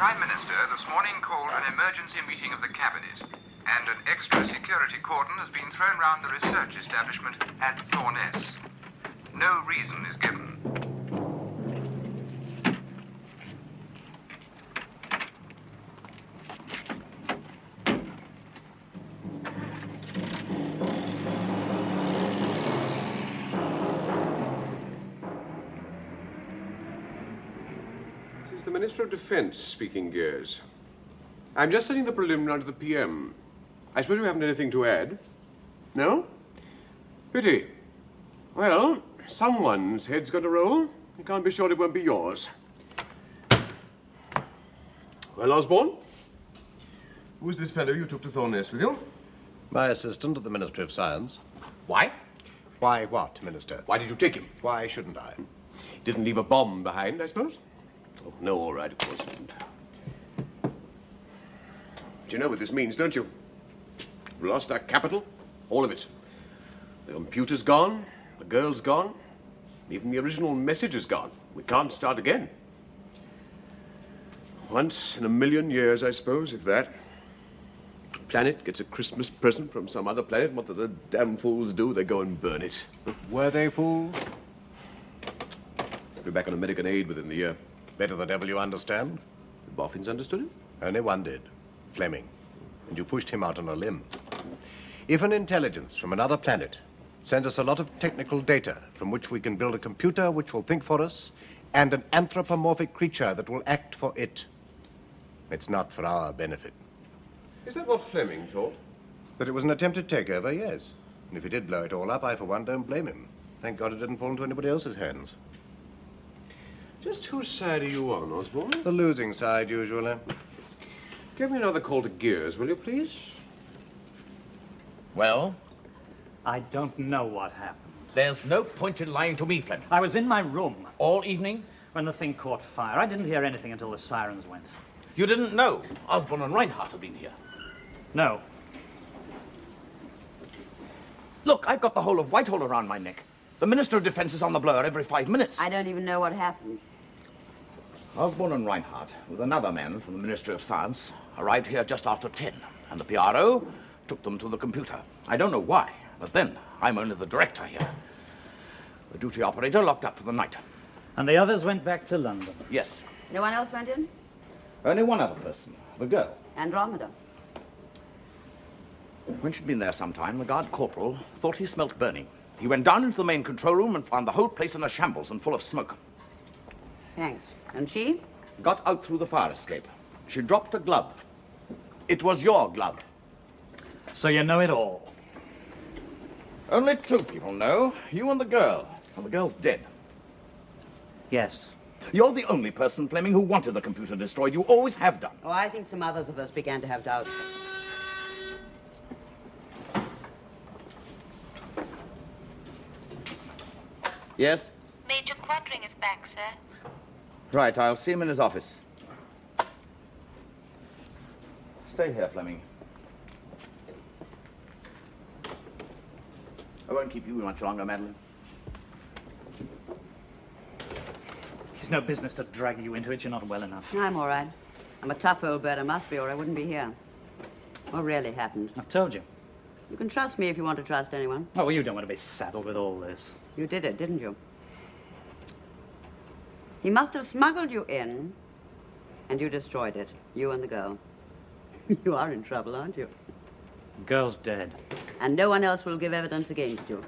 Prime Minister this morning called an emergency meeting of the Cabinet, and an extra security cordon has been thrown round the research establishment at Thorness. No reason is given. This is the Minister of Defence speaking gears. I'm just sending the preliminary to the PM. I suppose you haven't anything to add? No? Pity. Well, someone's head's got to roll. You can't be sure it won't be yours. Well, Osborne? Who's this fellow you took to Thorness with you? My assistant at the Ministry of Science. Why? Why what, Minister? Why did you take him? Why shouldn't I? Didn't leave a bomb behind, I suppose? Oh, no, all right, of course you didn't. Do you know what this means, don't you? We lost our capital, all of it. The computer's gone, the girl's gone, even the original message is gone. We can't start again. Once in a million years, I suppose, if that. A planet gets a Christmas present from some other planet. What do the damn fools do? They go and burn it. Were they fools? Be back on American aid within the year. Better the devil you understand. The boffins understood it? Only one did. Fleming. And you pushed him out on a limb. If an intelligence from another planet sends us a lot of technical data from which we can build a computer which will think for us and an anthropomorphic creature that will act for it, it's not for our benefit. Is that what Fleming thought? That it was an attempted takeover, yes. And if he did blow it all up, I, for one, don't blame him. Thank God it didn't fall into anybody else's hands. Just whose side are you on, Osborne? The losing side, usually. Give me another call to Gears, will you, please? Well? I don't know what happened. There's no point in lying to me, Fleming. I was in my room. All evening? When the thing caught fire. I didn't hear anything until the sirens went. You didn't know Osborne and Reinhardt had been here? No. Look, I've got the whole of Whitehall around my neck. The Minister of Defence is on the blower every 5 minutes. I don't even know what happened. Osborne and Reinhardt, with another man from the Ministry of Science, arrived here just after 10, and the PRO took them to the computer. I don't know why, but then I'm only the director here. The duty operator locked up for the night. And the others went back to London? Yes. No one else went in? Only one other person, the girl. Andromeda. When she'd been there some time, the guard corporal thought he smelt burning. He went down into the main control room and found the whole place in a shambles and full of smoke. Thanks. And she? Got out through the fire escape. She dropped a glove. It was your glove. So you know it all? Only 2 people know, you and the girl. And the girl's dead. Yes. You're the only person, Fleming, who wanted the computer destroyed. You always have done. Oh, I think some others of us began to have doubts. Yes? Major Quadring is back, sir. Right, I'll see him in his office. Stay here, Fleming. I won't keep you much longer, Madeline. He's no business to drag you into it. You're not well enough. I'm all right. I'm a tough old bird. I must be, or I wouldn't be here. What really happened? I've told you. You can trust me if you want to trust anyone. Oh, well, you don't want to be saddled with all this. You did it, didn't you? He must have smuggled you in, and you destroyed it. You and the girl. You are in trouble, aren't you? The girl's dead. And no one else will give evidence against you.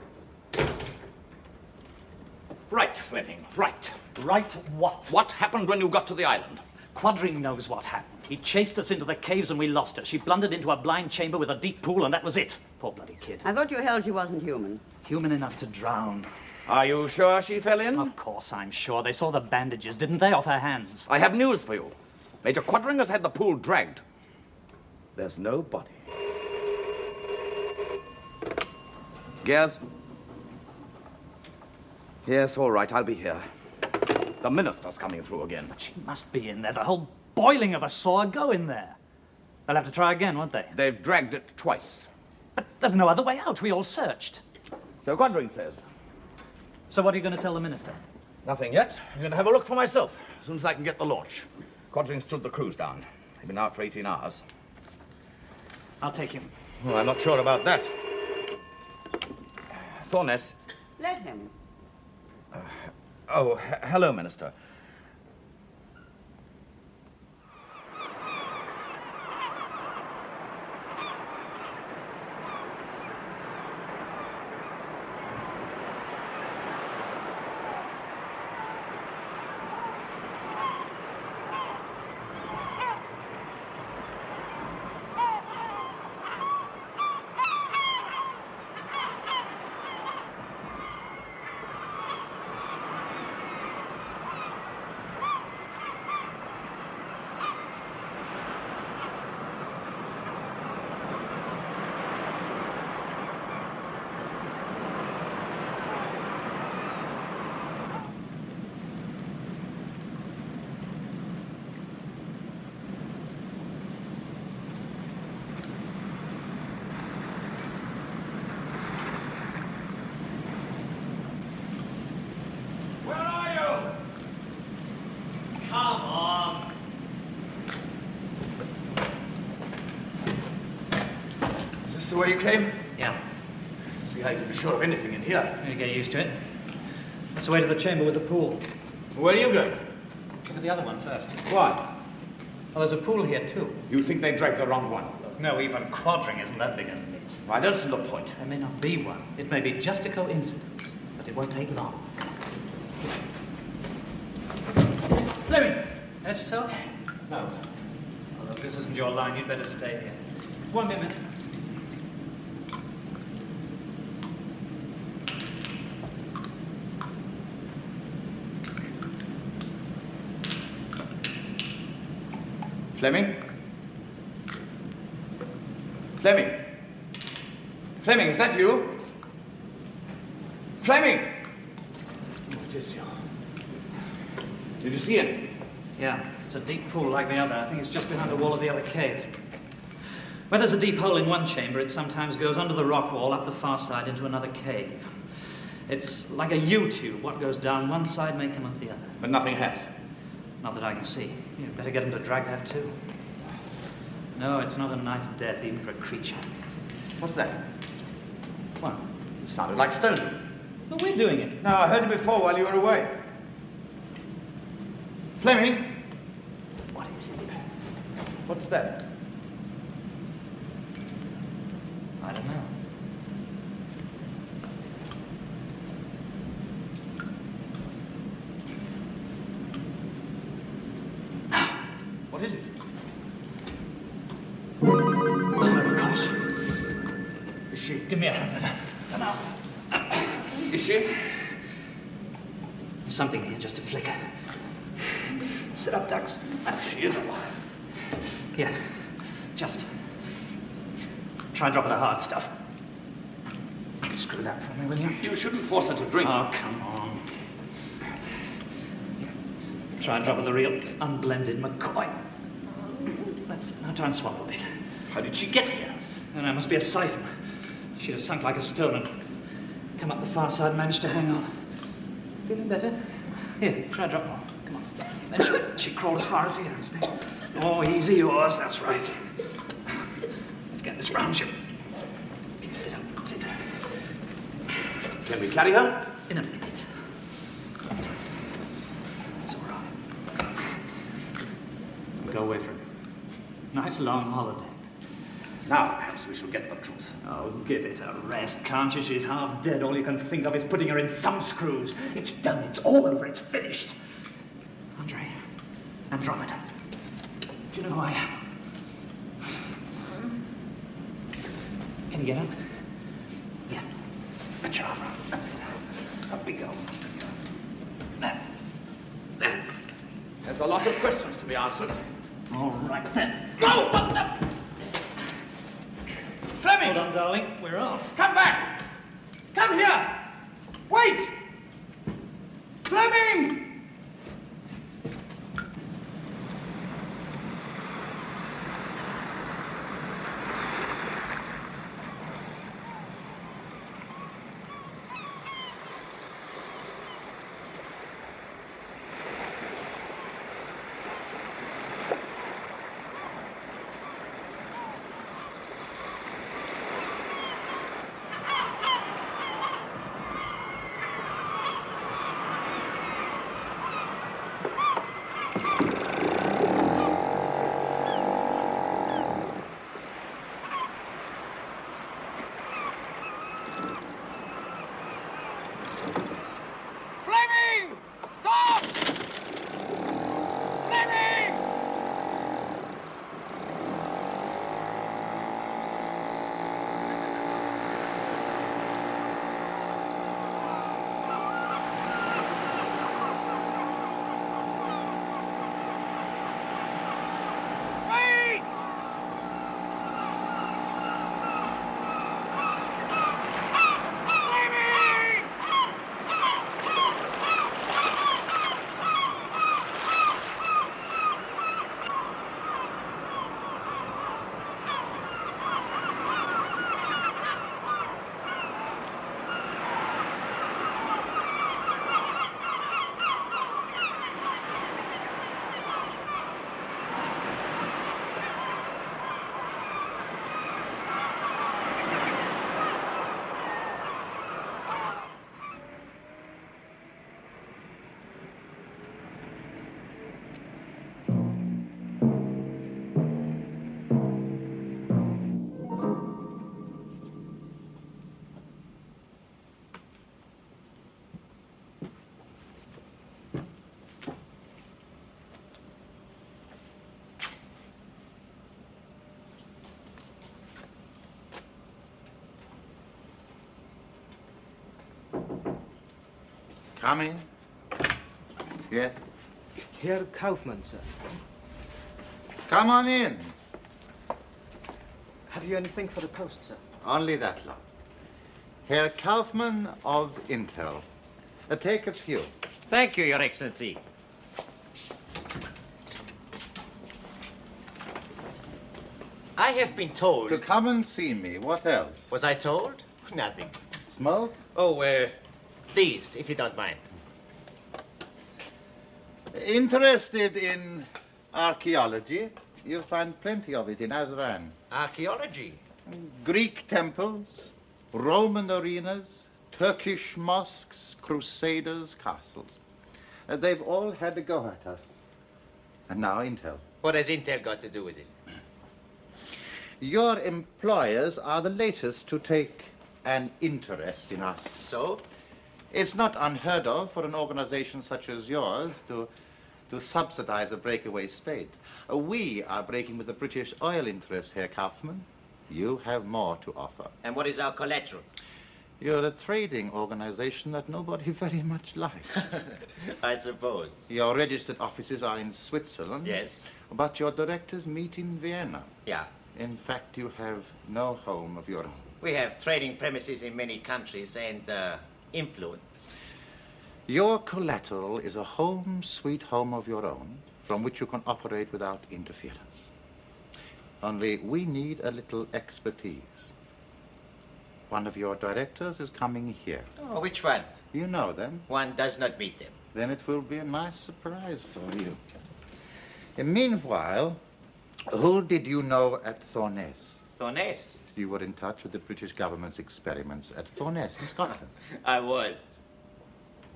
Right, Fleming, right. Right what? What happened when you got to the island? Quadring knows what happened. He chased us into the caves and we lost her. She blundered into a blind chamber with a deep pool and that was it. Poor bloody kid. I thought you held she wasn't human. Human enough to drown. Are you sure she fell in? Of course I'm sure. They saw the bandages, didn't they, off her hands? I have news for you. Major Quadring has had the pool dragged. There's no body. Gears? Yes, all right, I'll be here. The minister's coming through again. But she must be in there. The whole boiling of us saw her go in there. They'll have to try again, won't they? They've dragged it twice. But there's no other way out. We all searched. So Quadring says. So what are you going to tell the minister? Nothing yet. I'm going to have a look for myself as soon as I can get the launch. Quadring stood the crews down. They've been out for 18 hours. I'll take him. Well, I'm not sure about that. Thorness. Let him. Hello, Minister. The way you came? Yeah. See how you can be sure of anything in here. You get used to it. That's the way to the chamber with the pool. Where are you going? Look at the other one first. Why? Well, there's a pool here, too. You think they dragged the wrong one? Look, no, even Quadring isn't that big a meat. I don't see the point. There may not be one. It may be just a coincidence, but it won't take long. Fleming! Hurt yourself? No. Oh, look, this isn't your line. You'd better stay here. One minute. Fleming? Fleming? Fleming, is that you? Fleming! What is you? Did you see anything? Yeah, it's a deep pool like the other. I think it's just behind the wall of the other cave. Where there's a deep hole in one chamber, it sometimes goes under the rock wall up the far side into another cave. It's like a U-tube. What goes down one side may come up the other. But nothing has. Not that I can see. You'd better get him to drag that too. No, it's not a nice death, even for a creature. What's that? What? It sounded like stones. Well, we're doing it. No, I heard it before while you were away. Fleming? What is it? What's that? I don't know. What is it? It's her, of course. Is she? Give me a hand with her. Come out. Is she? There's something here, just a flicker. Sit up, ducks. That's She is alive. Here, just try and drop her the hard stuff. Screw that for me, will you? You shouldn't force her to drink. Oh, come on. Here. Try and drop her the real unblended McCoy. That's it. Now try and swallow a bit. How did she get here? No, no, it must be a siphon. She'd have sunk like a stone and come up the far side and managed to hang on. Feeling better? Here, try a drop more. Come on. Then she crawled as far as here, I expect. Oh, easy yours, that's right. Let's get this round you. Okay, sit up, sit. Can we carry her? In a minute. It's all right. Go away from him. Nice long holiday. Now, perhaps we shall get the truth. Oh, give it a rest, can't you? She's half dead. All you can think of is putting her in thumbscrews. It's done. It's all over. It's finished. Andre, Andromeda. Do you know who I am? Can you get up? Yeah. Put your arm around. That's it. Up we go. Let's go. That's... There's a lot of questions to be answered. All right, then. Go! What the... Fleming! Hold on, darling. We're off. Come back! Come here! Wait! Fleming! Come in. Yes? Herr Kaufmann, sir. Come on in. Have you anything for the post, sir? Only that lot. Herr Kaufmann of Intel. Take a few. Thank you, Your Excellency. I have been told... To come and see me. What else? Was I told? Nothing. Smoke? Oh, these, if you don't mind. Interested in archaeology? You'll find plenty of it in Azran. Archaeology? Greek temples, Roman arenas, Turkish mosques, crusaders, castles. They've all had a go at us. And now Intel. What has Intel got to do with it? Your employers are the latest to take an interest in us. So? It's not unheard of for an organization such as yours to subsidize a breakaway state. We are breaking with the British oil interests, Herr Kaufmann. You have more to offer. And what is our collateral? You're a trading organization that nobody very much likes. I suppose. Your registered offices are in Switzerland. Yes. But your directors meet in Vienna. Yeah. In fact, you have no home of your own. We have trading premises in many countries and influence. Your collateral is a home, sweet home of your own, from which you can operate without interference. Only we need a little expertise. One of your directors is coming here. Oh, which one? You know them. One does not meet them. Then it will be a nice surprise for you. And meanwhile, who did you know at Thorness? Thorness? You were in touch with the British government's experiments at Thorness in Scotland. I was.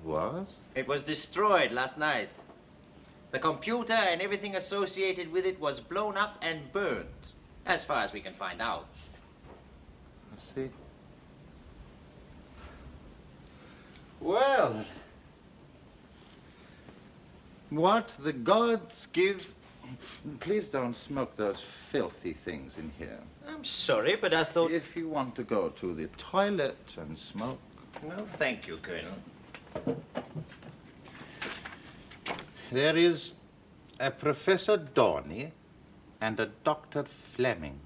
Was? It was destroyed last night. The computer and everything associated with it was blown up and burned, as far as we can find out. I see. Well, what the gods give... Please don't smoke those filthy things in here. I'm sorry, but I thought... If you want to go to the toilet and smoke... No, thank you, Colonel. There is a Professor Dorney and a Dr. Fleming.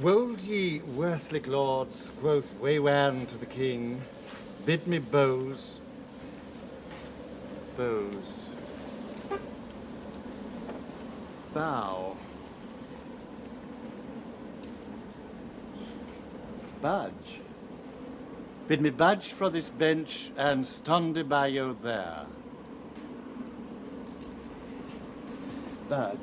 Wold ye worthlik lords, quoth Waywan to the king, bid me bows, bows, bow, budge, bid me budge fro this bench and stonde by you there. Budge.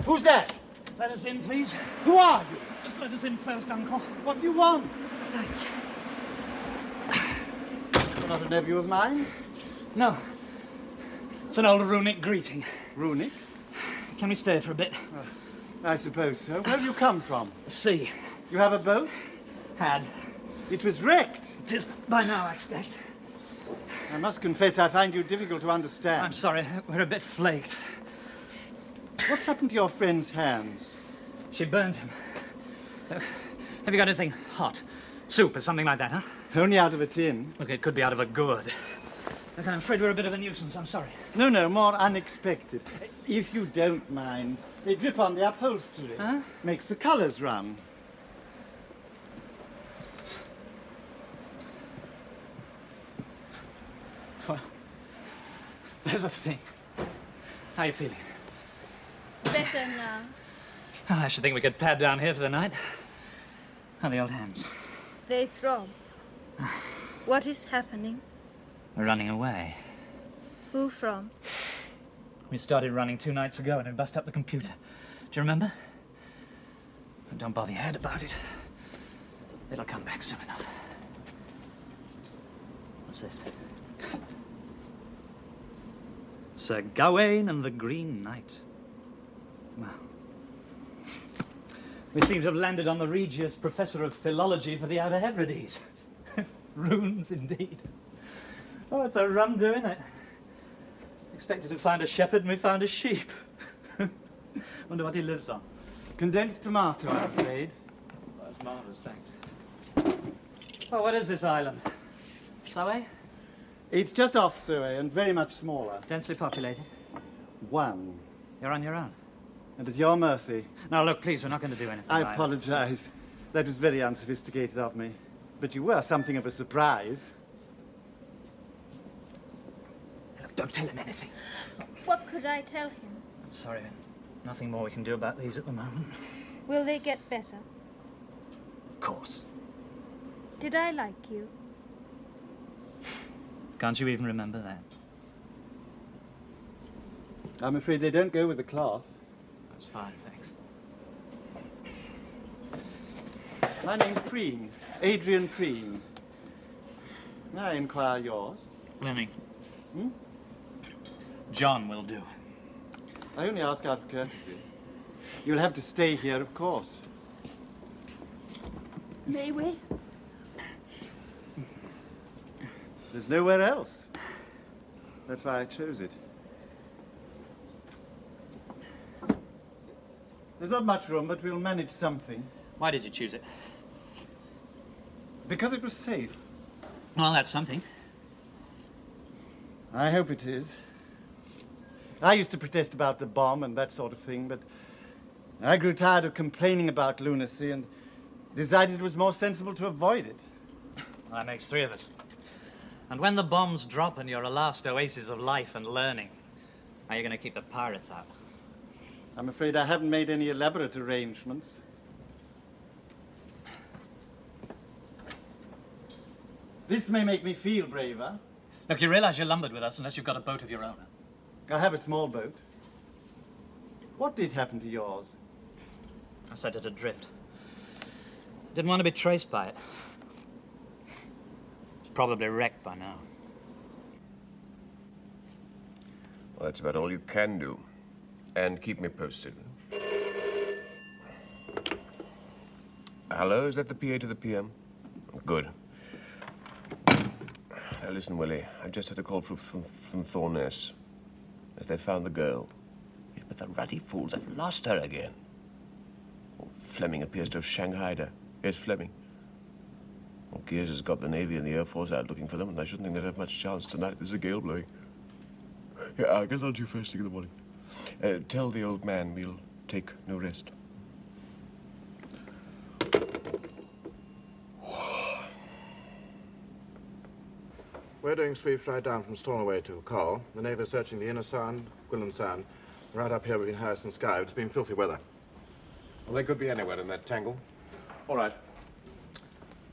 Who's that? Let us in, please. Who are you? Just let us in first, Uncle. What do you want? Thanks. You're not a nephew of mine? No. It's an old runic greeting. Runic? Can we stay for a bit? I suppose so. Where have you come from? The sea. You have a boat? Had. It was wrecked. It is by now, I expect. I must confess I find you difficult to understand. I'm sorry. We're a bit flaked. What's happened to your friend's hands? She burned him. Have you got anything hot? Soup or something like that, huh? Only out of a tin. Look, it could be out of a gourd. Look, I'm afraid we're a bit of a nuisance. I'm sorry. No, more unexpected. If you don't mind, they drip on the upholstery. Huh? Makes the colors run. Well, there's a thing. How are you feeling? Better. better now. Oh, I should think we could pad down here for the night. How are the old hands? They throb. What is happening? We're running away. Who from? We started running 2 nights ago and it bust up the computer. Do you remember? But don't bother your head about it. It'll come back soon enough. What's this? Sir Gawain and the Green Knight. Well, we seem to have landed on the Regius Professor of Philology for the Outer Hebrides. Runes, indeed. Oh, it's a rum do, isn't it? Expected to find a shepherd and we found a sheep. Wonder what he lives on. Condensed tomato, I'm afraid. Well, that's marvellous, thanks. Oh, what is this island? Soe? It's just off Soe and very much smaller. Densely populated? 1. You're on your own? And at your mercy. Now, look, please, we're not going to do anything. I apologize. That was very unsophisticated of me. But you were something of a surprise. Look, don't tell him anything. What could I tell him? I'm sorry, nothing more we can do about these at the moment. Will they get better? Of course. Did I like you? Can't you even remember that? I'm afraid they don't go with the cloth. That's fine, thanks. My name's Preen. Adrian Preen. May I inquire yours? Fleming. John will do. I only ask out of courtesy. You'll have to stay here, of course. May we? There's nowhere else. That's why I chose it. There's not much room, but we'll manage something. Why did you choose it? Because it was safe. Well, that's something. I hope it is. I used to protest about the bomb and that sort of thing, but I grew tired of complaining about lunacy and decided it was more sensible to avoid it. Well, that makes 3 of us. And when the bombs drop and you're a last oasis of life and learning, how are you going to keep the pirates out? I'm afraid I haven't made any elaborate arrangements. This may make me feel braver. Look, you realize you're lumbered with us unless you've got a boat of your own. I have a small boat. What did happen to yours? I set it adrift. Didn't want to be traced by it. It's probably wrecked by now. Well, that's about all you can do. And keep me posted. Hello, is that the PA to the PM? Good. Now listen, Willie, I've just had a call from Thorness. As they found the girl. Yeah, but the ruddy fools have lost her again. Oh, Fleming appears to have shanghaied her. Yes, Fleming. Well, Gears has got the Navy and the Air Force out looking for them, and I shouldn't think they'd have much chance tonight. There's a gale blowing. Yeah, I'll get on to you first thing in the morning. Tell the old man we'll take no rest. We're doing sweeps right down from Stornoway to Col. The Navy is searching the inner Sound, Gwilym Sound. Right up here between Harris and Skye. It's been filthy weather. Well, they could be anywhere in that tangle. All right.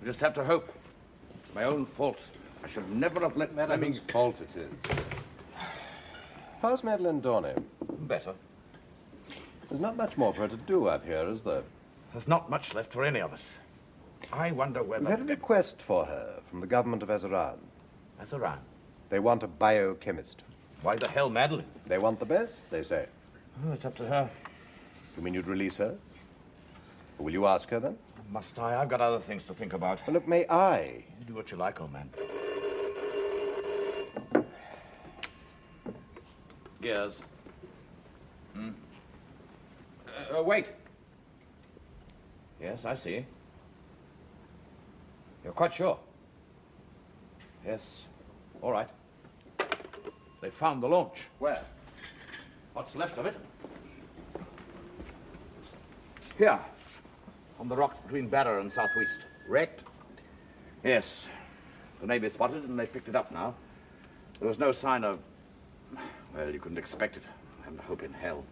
We just have to hope. It's my own fault. I should never have let Fleming... Whose fault it is? How's Madeline Dorney? Better. There's not much more for her to do up here, is there? There's not much left for any of us. I wonder whether... We've had a request for her from the government of Azeran. Azeran? They want a biochemist. Why the hell Madeline? They want the best, they say. Oh, it's up to her. You mean you'd release her? Or will you ask her then? Must I? I've got other things to think about. Well, look, may I? You do what you like, old man. Gears. Wait. Yes, I see. You're quite sure? Yes. All right. They found the launch. Where? What's left of it? Here. On the rocks between Barra and Southwest. Wrecked? Yes. The Navy spotted it and they picked it up now. There was no sign of... Well, you couldn't expect it. And hope in hell.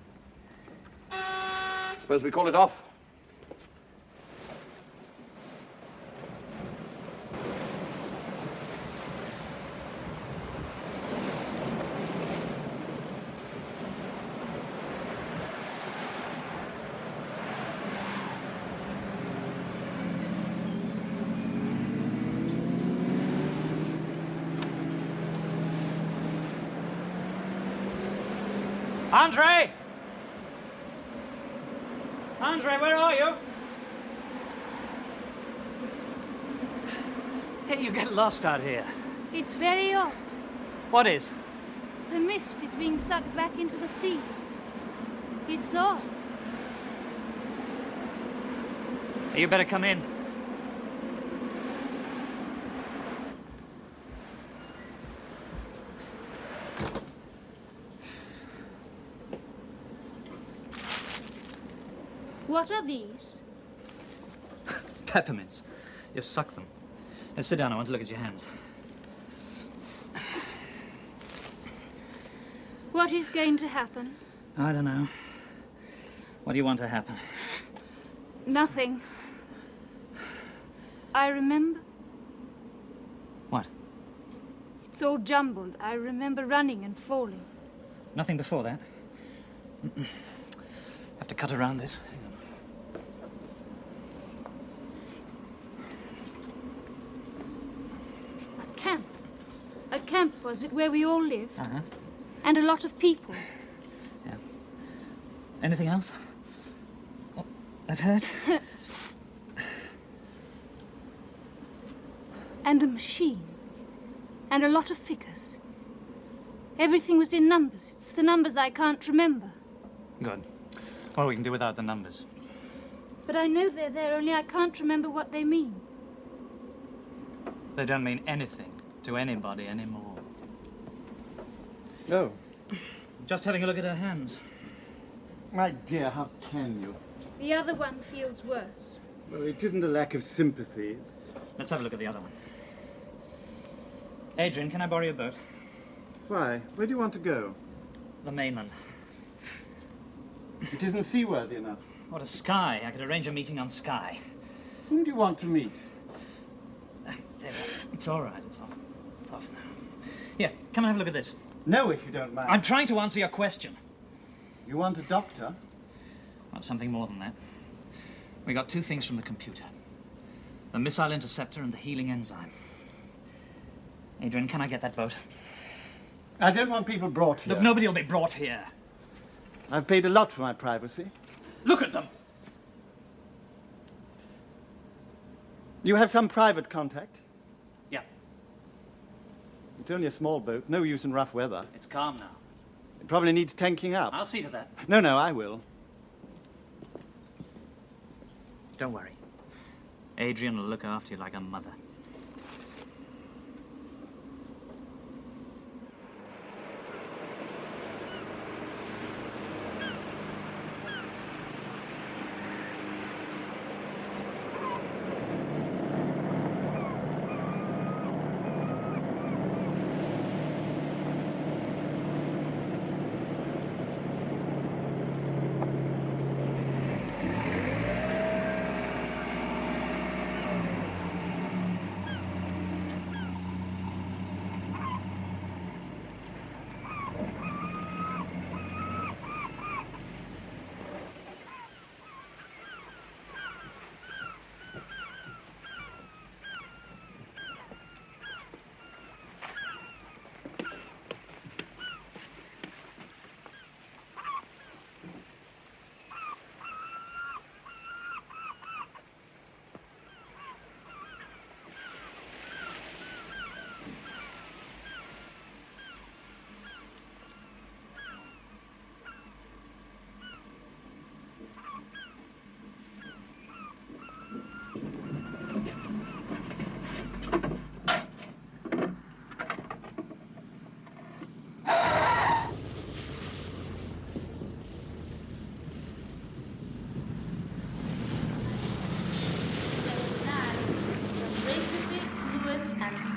Suppose we call it off. Andre! Andre, where are you? Hey, you get lost out here. It's very odd. What is? The mist is being sucked back into the sea. It's odd. You better come in. What are these? Peppermints. You suck them. Now sit down, I want to look at your hands. What is going to happen? I don't know. What do you want to happen? Nothing. I remember. What? It's all jumbled. I remember running and falling. Nothing before that? Have to cut around this. Hang on. A camp. A camp, was it, where we all lived? Uh-huh. And a lot of people. Yeah. Anything else? Oh, that hurt? And a machine. And a lot of figures. Everything was in numbers. It's the numbers I can't remember. Good. Well, we can do without the numbers. But I know they're there, only I can't remember what they mean. They don't mean anything to anybody anymore. No. Just having a look at her hands. My dear, how can you? The other one feels worse. Well, it isn't a lack of sympathy. It's... Let's have a look at the other one. Adrian, can I borrow your boat? Why? Where do you want to go? The mainland. It isn't seaworthy enough. What a Skye. I could arrange a meeting on Skye. Whom do you want to meet? There. It's all right. It's off. It's off now. Here, come and have a look at this. No, if you don't mind. I'm trying to answer your question. You want a doctor? Well, something more than that. We got two things from the computer. The missile interceptor and the healing enzyme. Adrian, can I get that boat? I don't want people brought here. Look, nobody will be brought here. I've paid a lot for my privacy. Look at them. You have some private contact? Yeah. It's only a small boat, no use in rough weather. It's calm now. It probably needs tanking up. I'll see to that. No, I will. Don't worry. Adrian will look after you like a mother.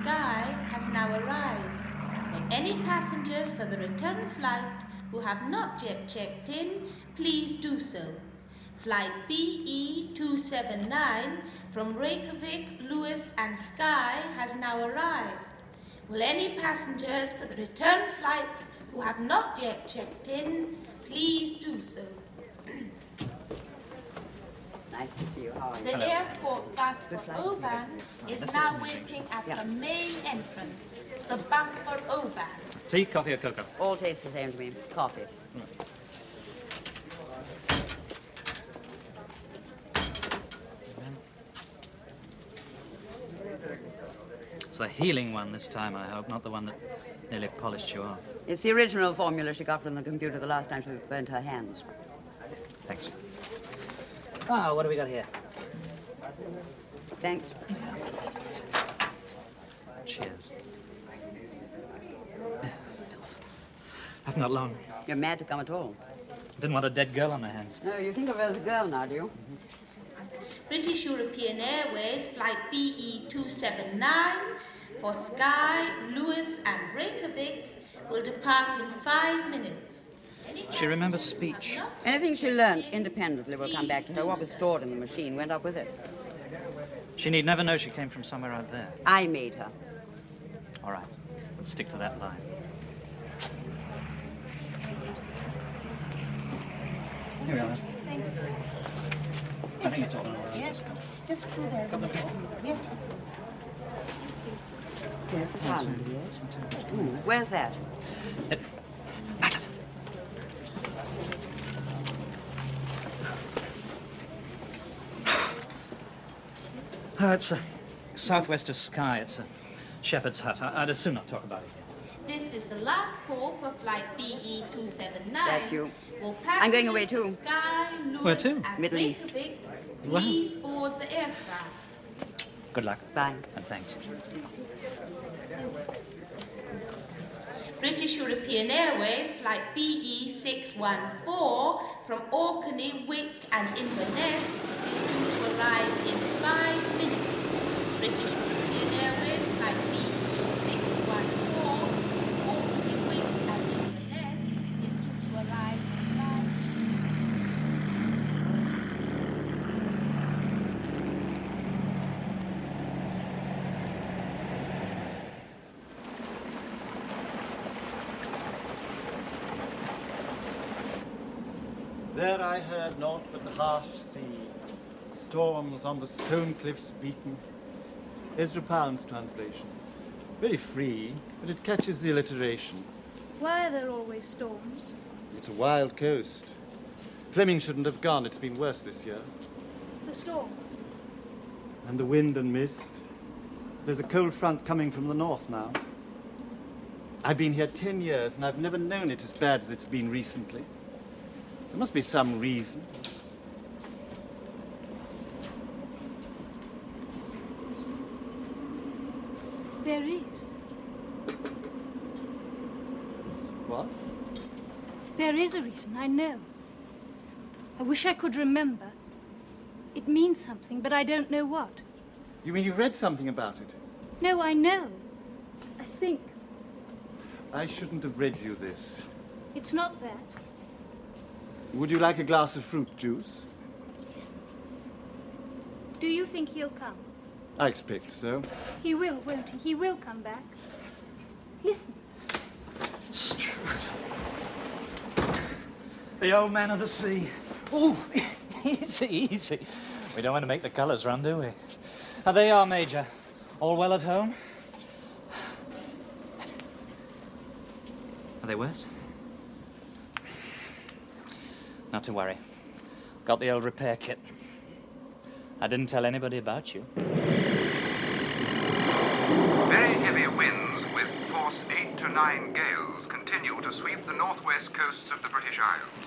Sky has now arrived, and any passengers for the return flight who have not yet checked in, please do so. Flight BE 279 from Reykjavik, Lewis and Skye has now arrived. Will any passengers for the return flight who have not yet checked in, please do so. Nice to see you. How are you? The airport bus for Oban is now waiting at the main entrance. The bus for Oban. Tea, coffee, or cocoa? All tastes the same to me. Coffee. It's the healing one this time, I hope, not the one that nearly polished you off. It's the original formula she got from the computer the last time she burnt her hands. Thanks. Ah, what do we got here? Thanks. Cheers. I've not long. You're mad to come at all. Didn't want a dead girl on my hands. No, you think of her as a girl now, do you? British European Airways Flight BE 279 for Skye, Lewis and Reykjavik will depart in 5 minutes. She remembers speech. Anything she learned independently will come back to her. What was stored in the machine went up with it. She need never know she came from somewhere out there. I made her. All right, we'll stick to that line. Here we are. Thank you. I think it's all right. Yes, just through there. Yes. Yes, it's Holland, yes. Where's that? Oh, it's southwest of Skye. It's a shepherd's hut. I'd as soon not talk about it here. This is the last call for Flight BE 279. That's you. Will I'm going away too. Skye, Lewis Where to? and Middle East. Reykjavik, Wow. please board the aircraft. Good luck. Bye. And thanks. British European Airways Flight BE 614 from Orkney, Wick and Inverness is due to arrive in 5 minutes. British European Airways Flight BE 614 from Orkney, Wick and Inverness is due to arrive in 5 minutes. There I heard naught but the harsh sea, storms on the stone cliffs beaten. Ezra Pound's translation. Very free, but it catches the alliteration. Why are there always storms? It's a wild coast. Fleming shouldn't have gone. It's been worse this year. The storms. And the wind and mist. There's a cold front coming from the north now. I've been here 10 years, and I've never known it as bad as it's been recently. There must be some reason. There is. What? There is a reason, I know. I wish I could remember. It means something, but I don't know what. You mean you've read something about it? No, I know. I think. I shouldn't have read you this. It's not that. Would you like a glass of fruit juice? Do you think he'll come? I expect so. He will, won't he? He will come back. Listen. The old man of the sea. Ooh, easy, easy. We don't want to make the colours run, do we? Are they our Major? All well at home? Are they worse? Not to worry. Got the old repair kit. I didn't tell anybody about you. Very heavy winds with force 8 to 9 gales continue to sweep the northwest coasts of the British Isles.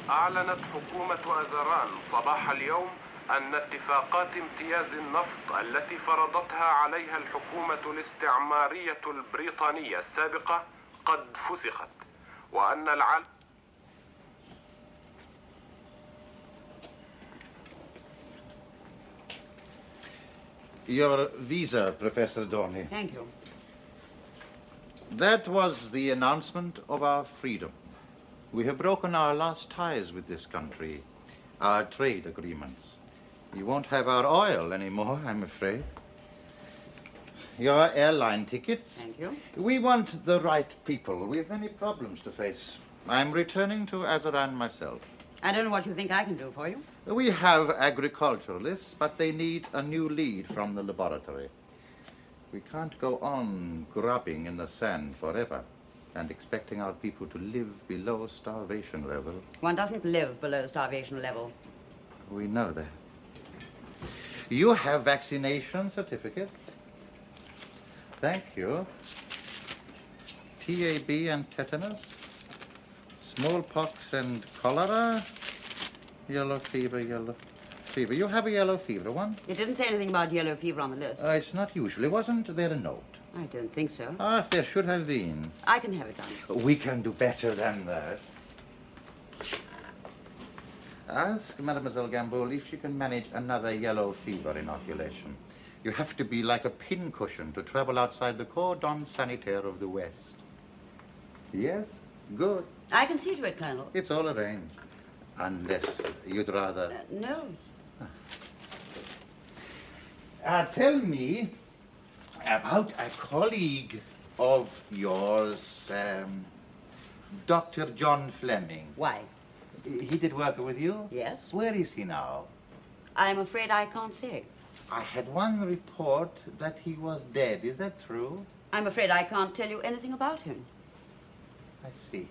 أعلنت حكومة أزران صباح اليوم أن اتفاقات امتياز النفط التي فرضتها عليها الحكومة الاستعمارية البريطانية السابقة قد فسخت وأن العالم Your visa, Professor Dorney. Thank you. That was the announcement of our freedom. We have broken our last ties with this country, our trade agreements. You won't have our oil anymore, I'm afraid. Your airline tickets. Thank you. We want the right people. We have many problems to face. I'm returning to Azeran myself. I don't know what you think I can do for you. We have agriculturalists, but they need a new lead from the laboratory. We can't go on grubbing in the sand forever and expecting our people to live below starvation level. One doesn't live below starvation level. We know that. You have vaccination certificates. Thank you. TAB and tetanus, smallpox and cholera, yellow fever, yellow fever. You have a yellow fever one? It didn't say anything about yellow fever on the list. It's not usually. Wasn't there a note? I don't think so. Ah, there should have been. I can have it done. We can do better than that. Ask Mademoiselle Gamboul if she can manage another yellow fever inoculation. You have to be like a pincushion to travel outside the cordon sanitaire of the West. Yes? Good. I can see to it, Colonel. It's all arranged. Unless you'd rather... No. Tell me about a colleague of yours, Dr. John Fleming. Why? He did work with you? Yes. Where is he now? I'm afraid I can't say. I had one report that he was dead. Is that true? I'm afraid I can't tell you anything about him. I see.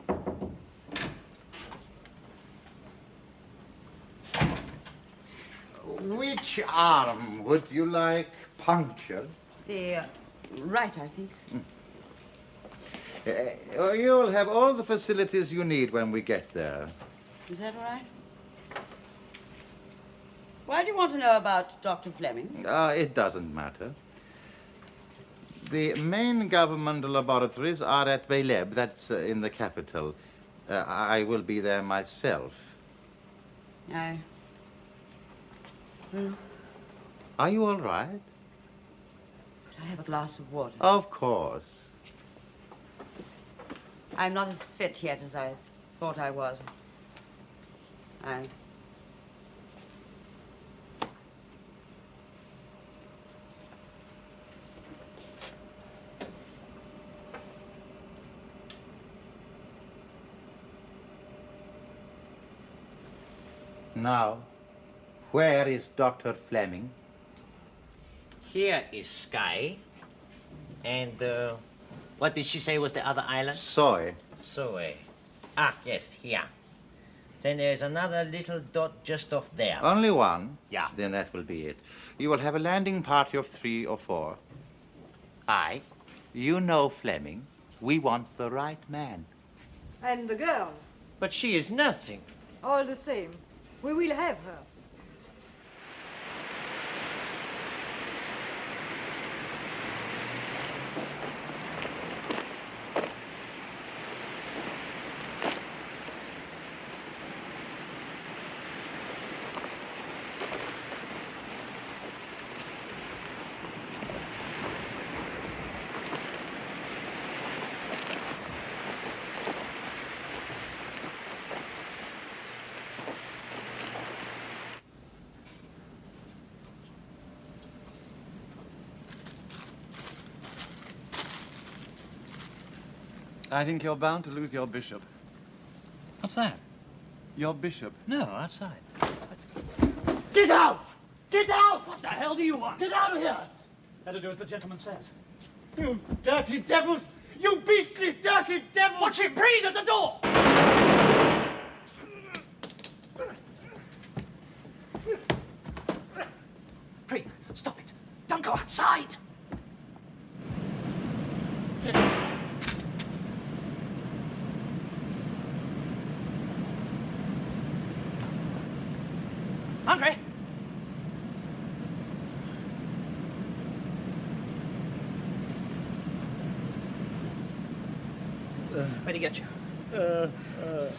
Which arm would you like punctured? The right, I think. You'll have all the facilities you need when we get there. Is that all right? Why do you want to know about Dr. Fleming? It doesn't matter. The main government laboratories are at Beleb. That's in the capital. I will be there myself. Well, are you all right? could I have a glass of water? Of course. I'm not as fit yet as I thought I was. Now, where is Dr. Fleming? Here is Sky. And, what did she say was the other island? Soy. Soy. Ah, yes, here. Then there's another little dot just off there. Only one? Yeah. Then that will be it. You will have a landing party of 3 or 4. Aye. You know Fleming. We want the right man. And the girl? But she is nothing. All the same, we will have her. I think you're bound to lose your bishop. What's that? Your bishop. No, outside. Get out! Get out! What the hell do you want? Get out of here! Better do as the gentleman says. You dirty devils! You beastly dirty devils! Watch him breathe at the door! Breathe. Stop it. Don't go outside. Andre! Where'd he get you?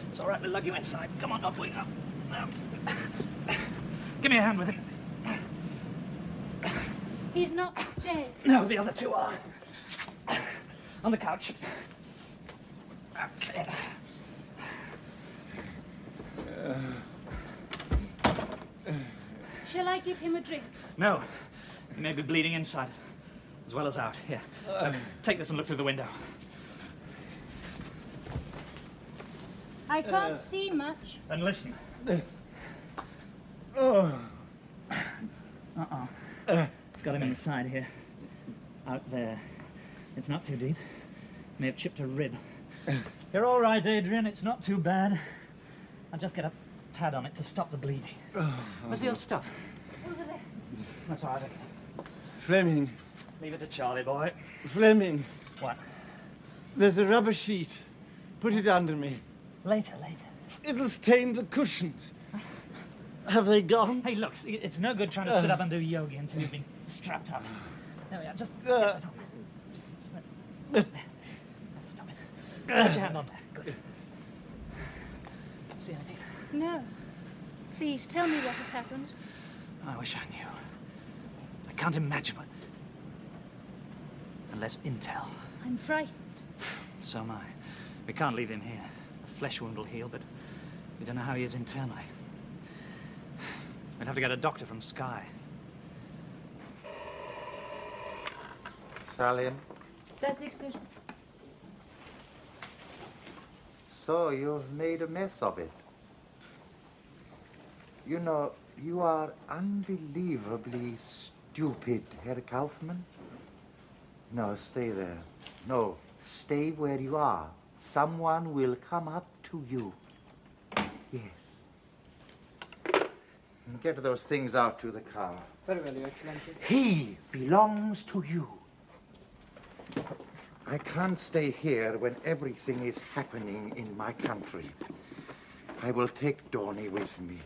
It's all right, we'll lug you inside. Come on, up, wait up. Now. Give me a hand with him. He's not dead. No, the other two are. On the couch. That's it. Shall I give him a drink? No. He may be bleeding inside, as well as out. Here. Take this and look through the window. I can't see much. And listen. It's got him inside here. Out there. It's not too deep. May have chipped a rib. You're all right, Adrian. It's not too bad. I'll just get a pad on it to stop the bleeding. Where's the old stuff? Over there. That's all right. Fleming. Leave it to Charlie, boy. Fleming. What? There's a rubber sheet. Put it under me. Later. It'll stain the cushions. Have they gone? Hey, look, it's no good trying to sit up and do yoga until you've been strapped up. There we are, just get that on. There. Stop it. Put your hand on there. Good. See anything? No. Please, tell me what has happened. I wish I knew. I can't imagine what... Unless intel. I'm frightened. So am I. We can't leave him here. A flesh wound will heal, but we don't know how he is internally. We'd have to get a doctor from Skye. Salim, That's the extension. so you've made a mess of it. You know, you are unbelievably stupid, Herr Kaufmann. No, stay there. No, stay where you are. Someone will come up to you. Yes. And get those things out to the car. Very well, Your Excellency. He belongs to you. I can't stay here when everything is happening in my country. I will take Dorney with me.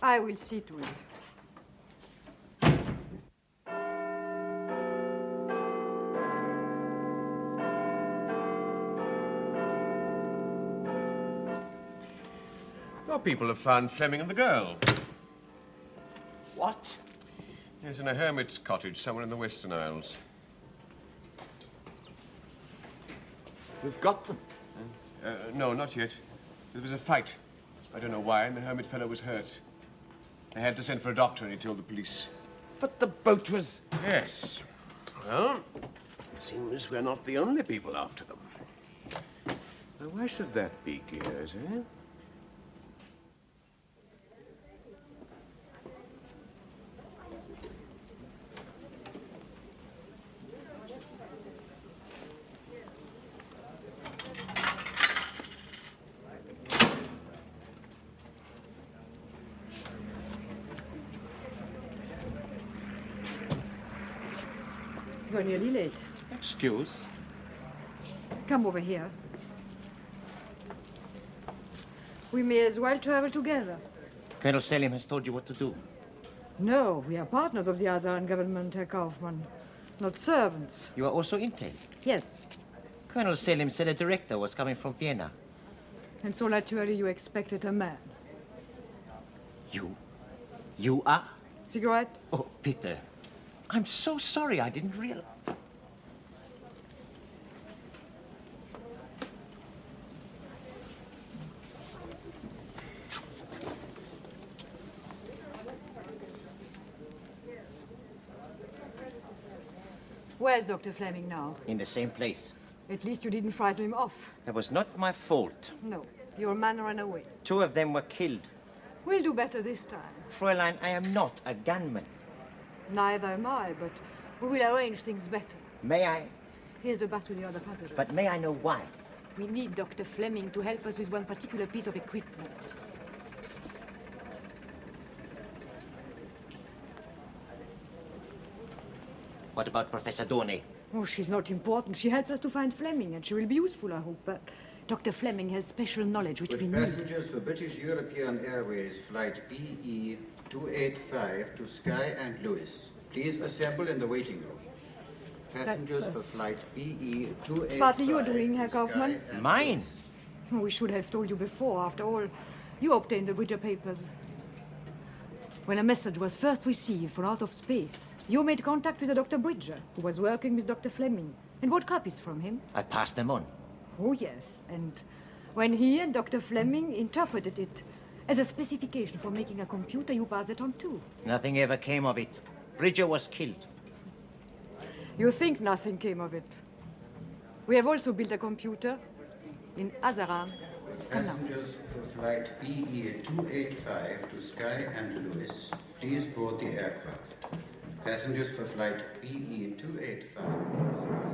I will see to it. Your people have found Fleming and the girl. What? Yes, in a hermit's cottage somewhere in the Western Isles. We've got them. No, not yet. There was a fight. I don't know why, and the hermit fellow was hurt. They had to send for a doctor, and he told the police. But the boat was... Yes. Well, it seems we're not the only people after them. Now, why should that be, Gears, eh? You're nearly late. Excuse? Come over here. We may as well travel together. Colonel Selim has told you what to do. No, we are partners of the Azaran government, Herr Kaufmann. Not servants. You are also intel. Yes. Colonel Selim said a director was coming from Vienna. And so naturally you expected a man. You are? Cigarette? Oh, Peter. I'm so sorry, I didn't realize. Where's Dr. Fleming now? In the same place. At least you didn't frighten him off. That was not my fault. No, your man ran away. 2 of them were killed. We'll do better this time. Fräulein, I am not a gunman. Neither am I, but we will arrange things better. May I? Here's the bus with the other passengers. But may I know why? We need Dr. Fleming to help us with one particular piece of equipment. What about Professor Dorney? Oh, she's not important. She helped us to find Fleming, and she will be useful, I hope. But Dr. Fleming has special knowledge which we need. Passengers for British European Airways Flight BE 285 to Skye and Lewis. Please assemble in the waiting room. Passengers for Flight BE 285. It's partly your doing, Herr Kaufmann. Mine? Oh, we should have told you before. After all, you obtained the Bridger papers. When a message was first received from out of space, you made contact with a Dr. Bridger, who was working with Dr. Fleming, and bought copies from him. I passed them on. Oh, yes. And when he and Dr. Fleming interpreted it as a specification for making a computer you pass it on to. Nothing ever came of it. Bridger was killed. You think nothing came of it. We have also built a computer in Azaran. Come now. Passengers for flight BE 285 to Sky and Lewis, please board the aircraft. Passengers for flight BE 285.